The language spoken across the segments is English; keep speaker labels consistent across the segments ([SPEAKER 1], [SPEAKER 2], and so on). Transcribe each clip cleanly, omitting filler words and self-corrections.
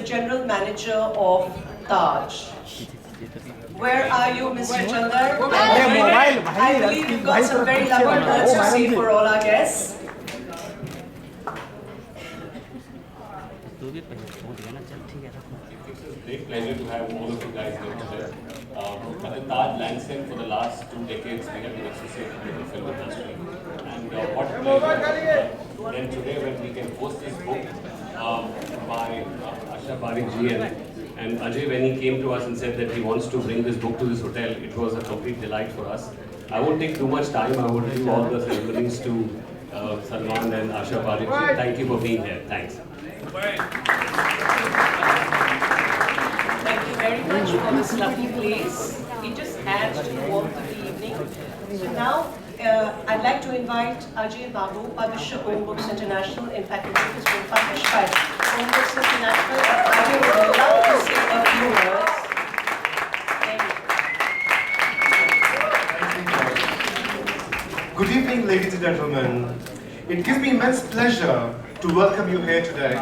[SPEAKER 1] General Manager of Taj. Where are you, Mr. Chandar? I believe you've got some very lovely words to say for all our guests.
[SPEAKER 2] Great pleasure to have all of you guys here today. At the Taj Lansing, for the last 2 decades, we have been associated with the film industry. And what a pleasure then today when we can host this book by Asha Parekh ji and Ajay, when he came to us and said that he wants to bring this book to this hotel, it was a complete delight for us. I won't take too much time. I would give all the ceremonies to Salman and Asha Parekh ji. Thank you for being here. Thanks.
[SPEAKER 1] Thank you very much for this lovely place. It just adds to the warmth of the evening. So now, I'd like to invite Ajay Babu, publisher, Own Books International. In fact, the book has been published by Own Books International. Ajay would love to say a few words. Thank you.
[SPEAKER 3] Good evening, ladies and gentlemen. It gives me immense pleasure to welcome you here today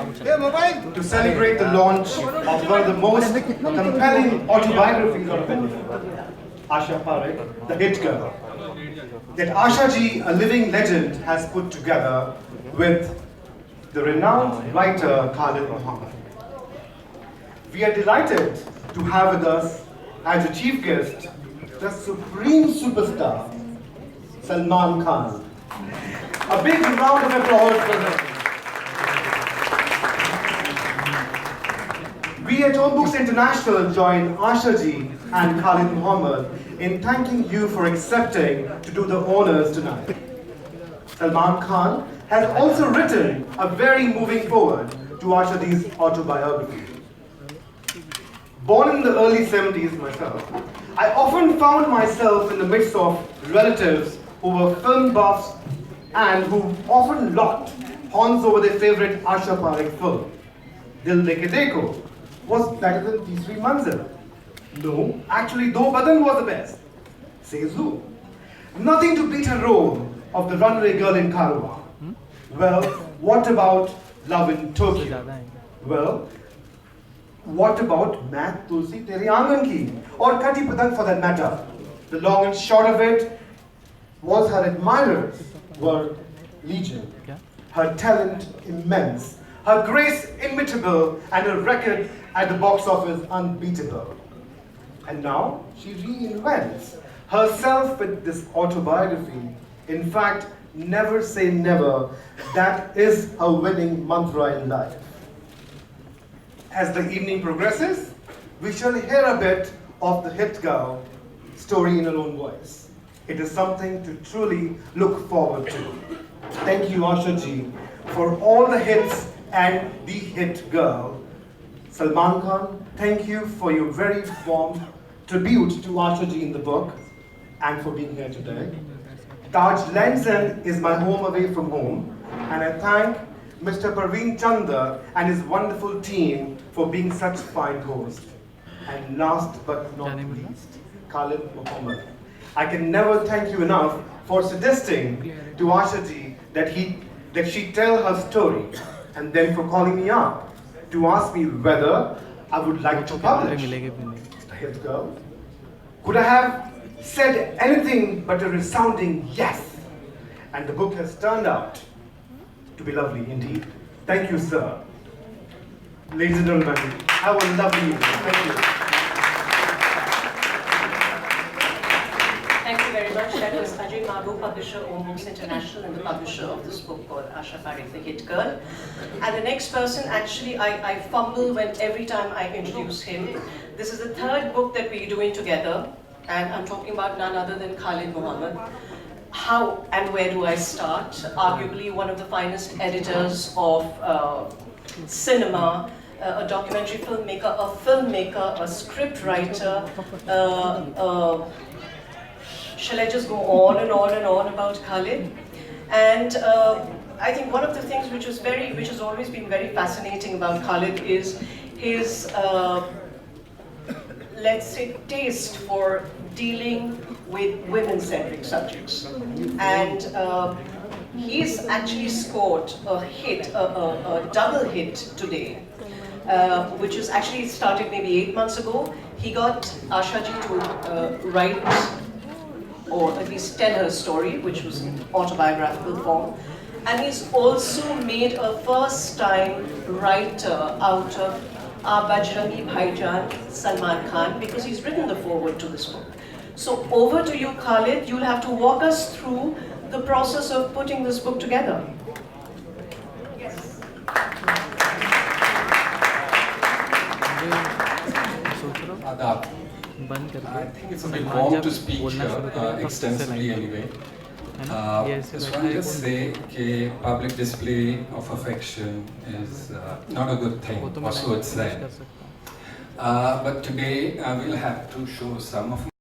[SPEAKER 3] to celebrate the launch of one of the most compelling autobiographies of India, Asha Parekh, the hit girl, that Asha ji, a living legend, has put together with the renowned writer Khalid Muhammad. We are delighted to have with us as a chief guest the supreme superstar, Salman Khan. A big round of applause for him. We at Own Books International join Asha ji and Khalid Muhammad in thanking you for accepting to do the honors tonight. Salman Khan has also written a very moving foreword to Asha ji's autobiography. Born in the early 70s myself, I often found myself in the midst of relatives who were film buffs and who often locked horns over their favorite Asha Parekh film. Dil Deke Dekho was better than Teesri Manzil. No, actually, Do Badan was the best. Says who? Nothing to beat her role of the runway girl in Karwa. Well, what about Love in Tokyo? Well, what about Main Tulsi Tere Aangan Ki? Or Kati Patang for that matter? The long and short of it was her admirers were legion. Her talent immense, her grace imitable, and her record at the box office unbeatable. And now she reinvents herself with this autobiography. In fact, never say never. That is her winning mantra in life. As the evening progresses, we shall hear a bit of the hit girl story in her own voice. It is something to truly look forward to. Thank you, Asha ji, for all the hits and the hit girl. Salman Khan, thank you for your very warm tribute to Asha ji in the book and for being here today. Taj Lansing is my home away from home, and I thank Mr. Parveen Chandar and his wonderful team for being such fine hosts. And last but not least, Khalid Muhammad. I can never thank you enough for suggesting to Asha ji that she tell her story, and then for calling me up to ask me whether I would like to publish The Hit Girl. Could I have said anything but a resounding yes? And the book has turned out to be lovely indeed. Thank you, sir. Ladies and gentlemen, have a lovely evening. Thank you.
[SPEAKER 1] Thank you very much. That was Ajay Babu, publisher, Own Books International, and the publisher of this book called Asha Parekh, The Hit Girl. And the next person, actually, I fumble when every time I introduce him. This is the third book that we're doing together, and I'm talking about none other than Khalid Muhammad. How and where do I start? Arguably one of the finest editors of cinema, a documentary filmmaker, a script writer. Shall I just go on and on and on about Khalid? And I think one of the things which has always been very fascinating about Khalid is his, let's say, taste for dealing with women-centric subjects. And he's actually scored a hit, a double hit today which is actually started maybe 8 months ago. He got Asha ji to write, or at least tell her story, which was in autobiographical form. And he's also made a first-time writer out of our Bajrangi Bhaijan, Salman Khan, because he's written the foreword to this book. So over to you, Khalid. You'll have to walk us through the process of putting this book together. Yes.
[SPEAKER 4] Adab. I think it's a bit warm to speak extensively anyway. Just want to say that public display of affection is not a good thing, or so it's said. But today we'll have to show some of